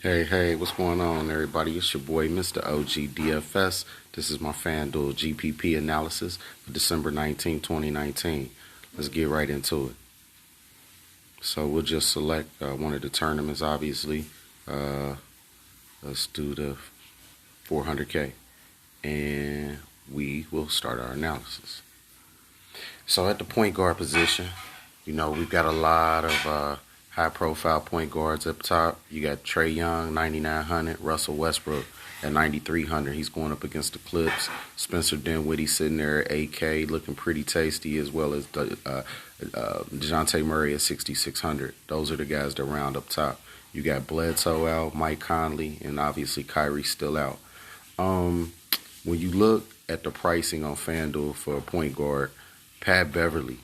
Hey, what's going on, everybody? It's your boy, Mr. OG DFS. This is my FanDuel GPP analysis for December 19, 2019. Let's get right into it. So we'll just select one of the tournaments, obviously. Uh, let's do the 400K, and we will start our analysis. So at the point guard position, we've got a lot of high-profile point guards up top. You got Trae Young, 9,900, Russell Westbrook at 9,300. He's going up against the Clips. Spencer Dinwiddie sitting there at 8K, looking pretty tasty, as well as DeJounte Murray at 6,600. Those are the guys that round up top. You got Bledsoe out, Mike Conley, and obviously Kyrie still out. When you look at the pricing on FanDuel for a point guard, Pat Beverly,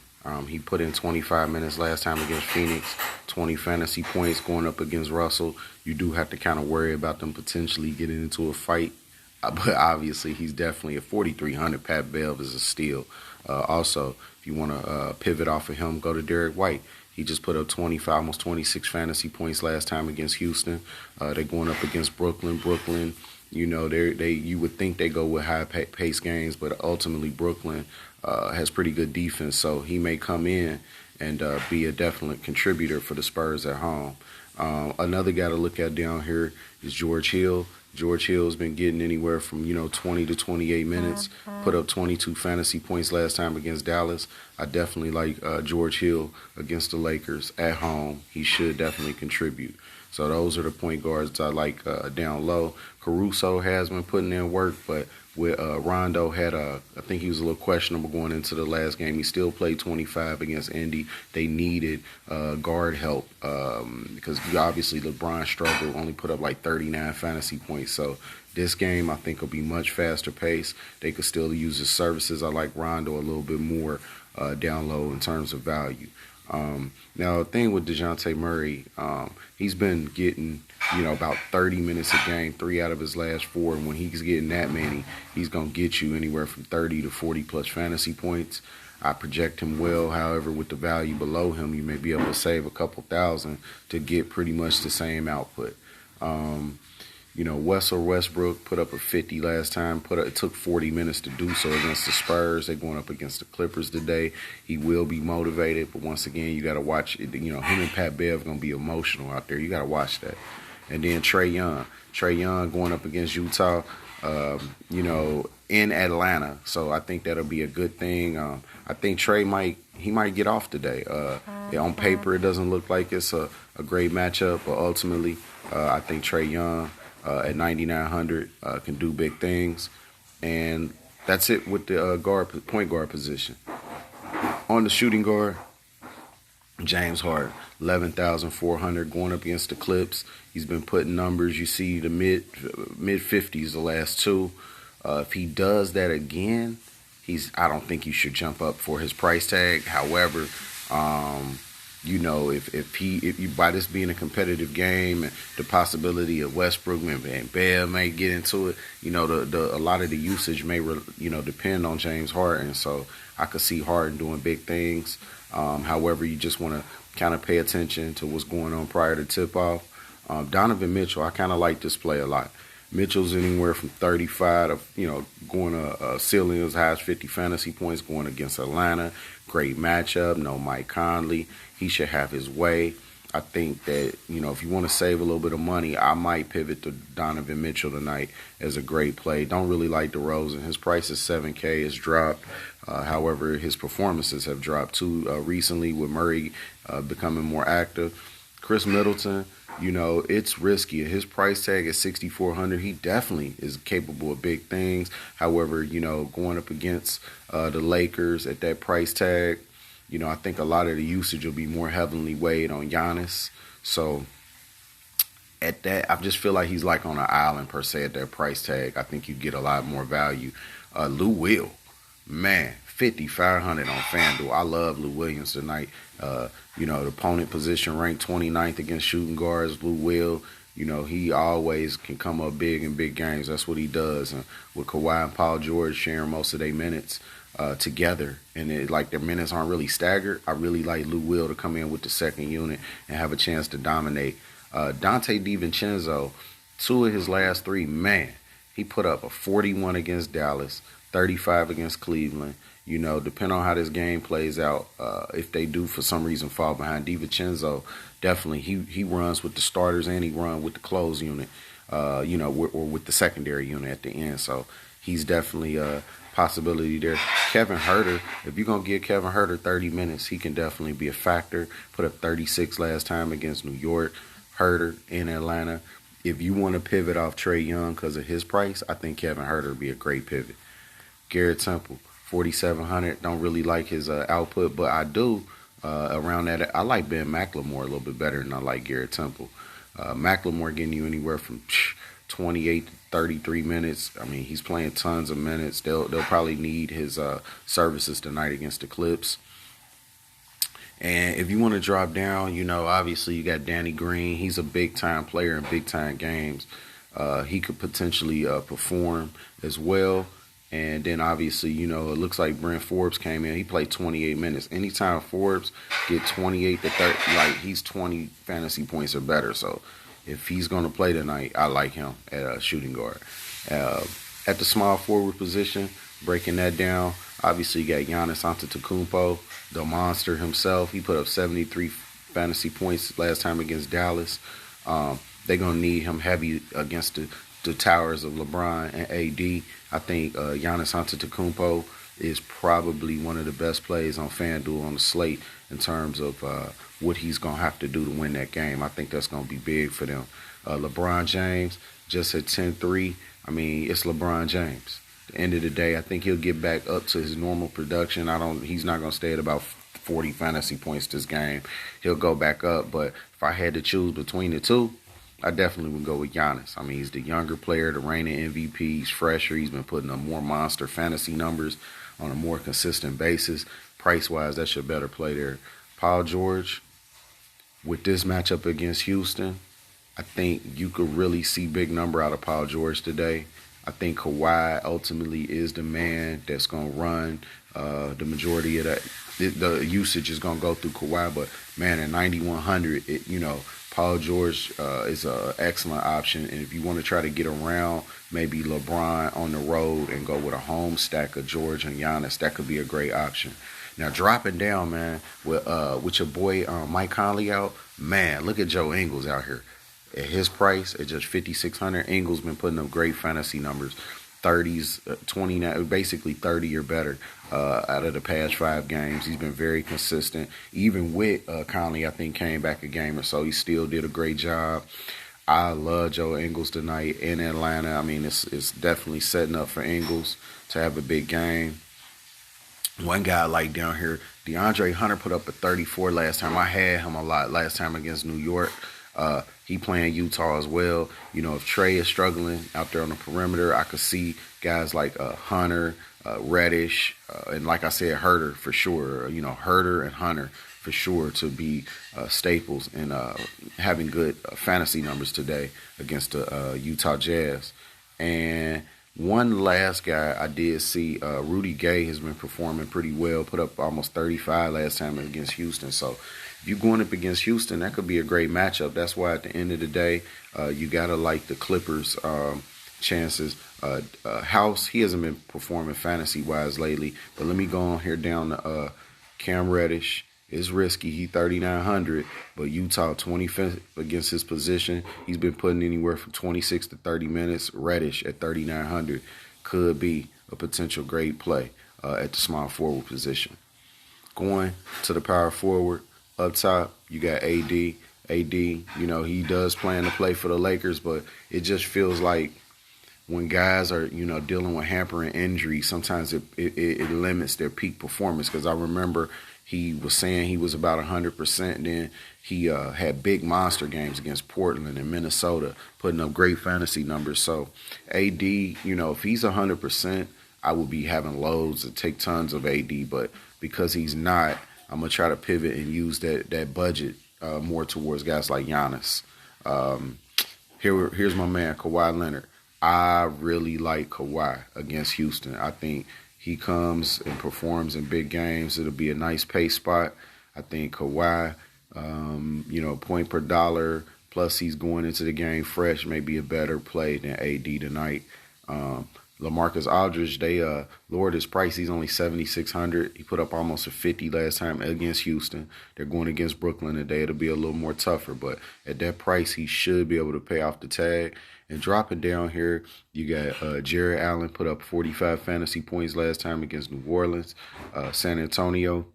he put in 25 minutes last time against Phoenix, 20 fantasy points going up against Russell. You do have to kind of worry about them potentially getting into a fight. But obviously, he's definitely at 4,300. Pat Bev is a steal. Also, if you want to pivot off of him, go to Derek White. He just put up 25, almost 26 fantasy points last time against Houston. They're going up against Brooklyn. Brooklyn, you would think they go with high pace games, but ultimately Brooklyn has pretty good defense, so he may come in and be a definite contributor for the Spurs at home. Another guy to look at down here is George Hill. George Hill's been getting anywhere from 20 to 28 minutes. Put up 22 fantasy points last time against Dallas. I definitely like George Hill against the Lakers at home. He should definitely contribute. So those are the point guards I like down low. Caruso has been putting in work, but with Rondo had I think he was a little questionable going into the last game. He still played 25 against Indy. They needed guard help because obviously LeBron struggled, only put up like 39 fantasy points. So this game I think will be much faster paced. They could still use his services. I like Rondo a little bit more down low in terms of value. Now, the thing with DeJounte Murray, he's been getting, about 30 minutes a game, 3 out of his last 4. And when he's getting that many, he's going to get you anywhere from 30 to 40 plus fantasy points. I project him well. However, with the value below him, you may be able to save a couple thousand to get pretty much the same output. Russell Westbrook put up a 50 last time. It took 40 minutes to do so against the Spurs. They're going up against the Clippers today. He will be motivated, but once again, you got to watch it. Him and Pat Bev going to be emotional out there. You got to watch that. And then Trae Young going up against Utah, in Atlanta. So I think that'll be a good thing. I think Trae might get off today. On paper, it doesn't look like it's a great matchup, but ultimately, I think Trae Young at 9,900 can do big things. And that's it with the point guard position. On the shooting guard, James Harden, 11,400 going up against the Clips. He's been putting numbers. You see the mid 50s the last two. If he does that again, I don't think you should jump up for his price tag. However, if by this being a competitive game and the possibility of Westbrook and Bev may get into it, a lot of the usage may depend on James Harden. So I could see Harden doing big things. However, you just want to kind of pay attention to what's going on prior to tip-off. Donovan Mitchell, I kind of like this play a lot. Mitchell's anywhere from 35 to, going to ceiling as high as 50 fantasy points going against Atlanta. Great matchup. No Mike Conley. He should have his way. I think that, if you want to save a little bit of money, I might pivot to Donovan Mitchell tonight as a great play. Don't really like DeRozan. His price is $7K. It's dropped. However, his performances have dropped too recently with Murray becoming more active. Chris Middleton, it's risky. His price tag is $6,400. He definitely is capable of big things. However, going up against the Lakers at that price tag, I think a lot of the usage will be more heavily weighed on Giannis. So at that, I just feel like he's like on an island per se at that price tag. I think you get a lot more value. Lou Will, man, 5,500 on FanDuel. I love Lou Williams tonight. The opponent position ranked 29th against shooting guards. Lou Will, he always can come up big in big games. That's what he does. And with Kawhi and Paul George sharing most of their minutes together, and their minutes aren't really staggered, I really like Lou Will to come in with the second unit and have a chance to dominate. Dante DiVincenzo, 2 of his last 3, man, he put up a 41 against Dallas, 35 against Cleveland. Depending on how this game plays out, if they do for some reason fall behind, DiVincenzo definitely he runs with the starters and he runs with the close unit, or with the secondary unit at the end. So he's definitely a possibility there. Kevin Huerter, if you're gonna give Kevin Huerter 30 minutes, he can definitely be a factor. Put up 36 last time against New York. Huerter in Atlanta. If you want to pivot off Trae Young because of his price, I think Kevin Huerter would be a great pivot. Garrett Temple, 4,700. Don't really like his output, but I do around that. I like Ben McLemore a little bit better than I like Garrett Temple. McLemore getting you anywhere from 28 to 33 minutes. I mean, he's playing tons of minutes. They'll probably need his services tonight against the Clips. And if you want to drop down, obviously you got Danny Green. He's a big-time player in big-time games. He could potentially perform as well. And then obviously, it looks like Brent Forbes came in. He played 28 minutes. Anytime Forbes get 28 to 30, he's 20 fantasy points or better. So if he's going to play tonight, I like him at shooting guard. At the small forward position, breaking that down, obviously you got Giannis Antetokounmpo, the monster himself. He put up 73 fantasy points last time against Dallas. They're going to need him heavy against the towers of LeBron and AD. I think Giannis Antetokounmpo is probably one of the best plays on FanDuel on the slate in terms of what he's going to have to do to win that game. I think that's going to be big for them. LeBron James just at 10-3. I mean, it's LeBron James. At the end of the day, I think he'll get back up to his normal production. He's not going to stay at about 40 fantasy points this game. He'll go back up, but if I had to choose between the two, I definitely would go with Giannis. I mean, he's the younger player, the reigning MVP. He's fresher. He's been putting up more monster fantasy numbers on a more consistent basis. Price-wise, that's your better play there. Paul George, with this matchup against Houston, I think you could really see big number out of Paul George today. I think Kawhi ultimately is the man that's going to run the majority of that. The usage is going to go through Kawhi, but man, at 9,100, Paul George is an excellent option. And if you want to try to get around maybe LeBron on the road and go with a home stack of George and Giannis, that could be a great option. Now, dropping down, man, with your boy Mike Conley out, man, look at Joe Ingles out here. At his price, at just 5,600, Ingles been putting up great fantasy numbers. 30s, 29, basically 30 or better out of the past 5 games. He's been very consistent. Even with Conley, I think, came back a game or so. He still did a great job. I love Joe Ingles tonight in Atlanta. I mean, it's definitely setting up for Ingles to have a big game. One guy I like down here, DeAndre Hunter put up a 34 last time. I had him a lot last time against New York. He playing Utah as well. If Trae is struggling out there on the perimeter, I could see guys like Hunter, Reddish, and like I said, Huerter for sure. Huerter and Hunter for sure to be staples and having good fantasy numbers today against the Utah Jazz. And one last guy I did see, Rudy Gay has been performing pretty well. Put up almost 35 last time against Houston. So if you're going up against Houston, that could be a great matchup. That's why at the end of the day, you got to like the Clippers' chances. House, he hasn't been performing fantasy-wise lately. But let me go on here down to Cam Reddish. It's risky. He 3,900, but Utah 25th against his position. He's been putting anywhere from 26 to 30 minutes. Reddish at 3,900 could be a potential great play at the small forward position. Going to the power forward, up top, you got AD. AD, he does plan to play for the Lakers, but it just feels like when guys are, dealing with hampering injuries, sometimes it limits their peak performance. Because I remember he was saying he was about 100%. Then he had big monster games against Portland and Minnesota, putting up great fantasy numbers. So AD, if he's 100%, I would be having loads to take tons of AD. But because he's not, I'm going to try to pivot and use that budget more towards guys like Giannis. Here's my man, Kawhi Leonard. I really like Kawhi against Houston. I think he comes and performs in big games. It'll be a nice pace spot. I think Kawhi, point per dollar, Plus, he's going into the game fresh, maybe a better play than AD tonight. LaMarcus Aldridge, they lowered his price. He's only 7,600. He put up almost a 50 last time against Houston. They're going against Brooklyn today. It'll be a little more tougher, but at that price, he should be able to pay off the tag. And dropping down here, you got Jared Allen put up 45 fantasy points last time against New Orleans. San Antonio,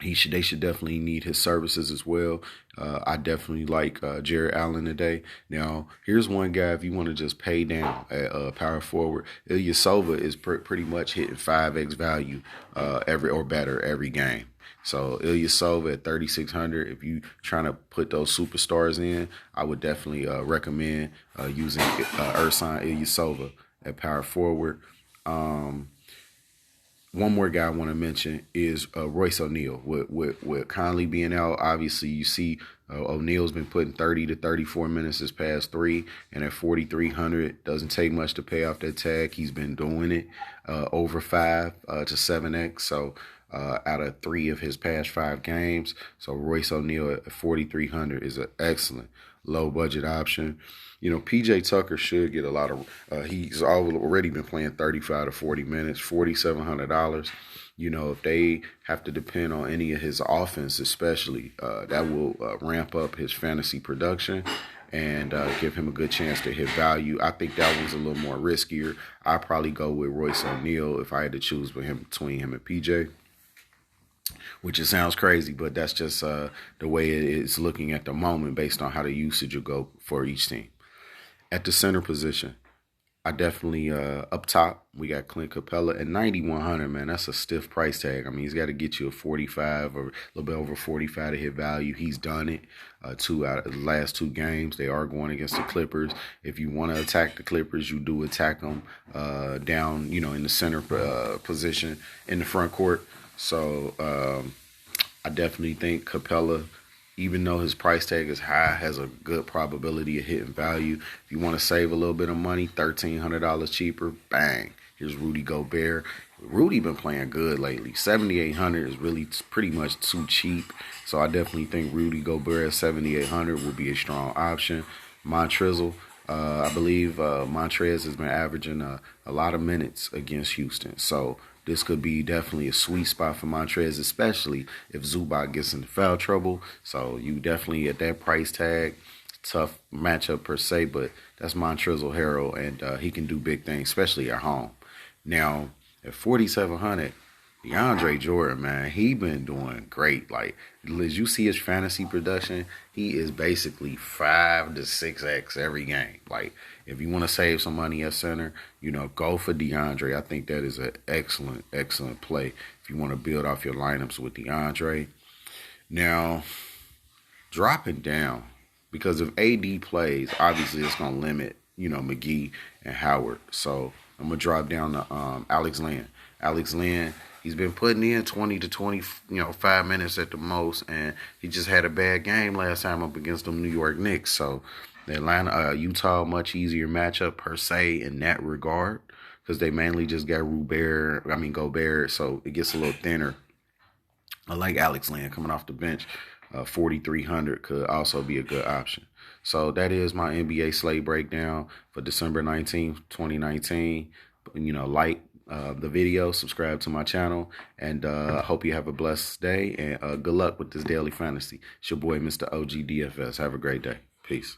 they should definitely need his services as well. I definitely like Jared Allen today. Now, here's one guy if you want to just pay down at power forward. Ilyasova is pretty much hitting 5x value every or better every game. So Ilyasova at 3,600. If you trying to put those superstars in, I would definitely recommend using Ersan Ilyasova at power forward. One more guy I want to mention is Royce O'Neal. With Conley being out, obviously you see O'Neal's been putting 30 to 34 minutes this past 3, and at 4,300, doesn't take much to pay off that tag. He's been doing it over 5 to 7x. So out of 3 of his past 5 games. So Royce O'Neal at 4,300 is an excellent low budget option. You know, PJ Tucker should get a lot of, he's already been playing 35 to 40 minutes, $4,700. You know, if they have to depend on any of his offense, especially, that will ramp up his fantasy production and give him a good chance to hit value. I think that one's a little more riskier. I'd probably go with Royce O'Neal if I had to choose between him and PJ. Which it sounds crazy, but that's just the way it is looking at the moment based on how the usage will go for each team. At the center position, I definitely, up top, we got Clint Capella at 9,100, man. That's a stiff price tag. I mean, he's got to get you a 45 or a little bit over 45 to hit value. He's done it 2 out of the last 2 games. They are going against the Clippers. If you want to attack the Clippers, you do attack them down, you know, in the center position in the front court. So I definitely think Capella, even though his price tag is high, has a good probability of hitting value. If you want to save a little bit of money, $1,300 cheaper, bang. Here's Rudy Gobert. Rudy been playing good lately. 7,800 is really pretty much too cheap. So I definitely think Rudy Gobert at 7,800 would be a strong option. Montrezl, I believe Montrez has been averaging a lot of minutes against Houston. So this could be definitely a sweet spot for Montrez, especially if Zubac gets into foul trouble. So you definitely at that price tag, tough matchup per se, but that's Montrezl Harrell, and he can do big things, especially at home. Now, at 4,700, DeAndre Jordan, man, he been doing great. Like, as you see his fantasy production, he is basically 5 to 6x every game. Like, if you want to save some money at center, you know, go for DeAndre. I think that is an excellent, excellent play if you want to build off your lineups with DeAndre. Now, dropping down, because if AD plays, obviously it's going to limit, you know, McGee and Howard. So I'm going to drop down to Alex Len. Alex Len, he's been putting in 20 to 25 minutes at the most, and he just had a bad game last time up against the New York Knicks. So the Utah, much easier matchup per se in that regard, because they mainly just got Gobert, so it gets a little thinner. I like Alex Len coming off the bench. 4,300 could also be a good option. So that is my NBA slate breakdown for December 19th, 2019. You know, like the video, subscribe to my channel, and I hope you have a blessed day, and good luck with this daily fantasy. It's your boy, Mr. OG DFS. Have a great day. Peace.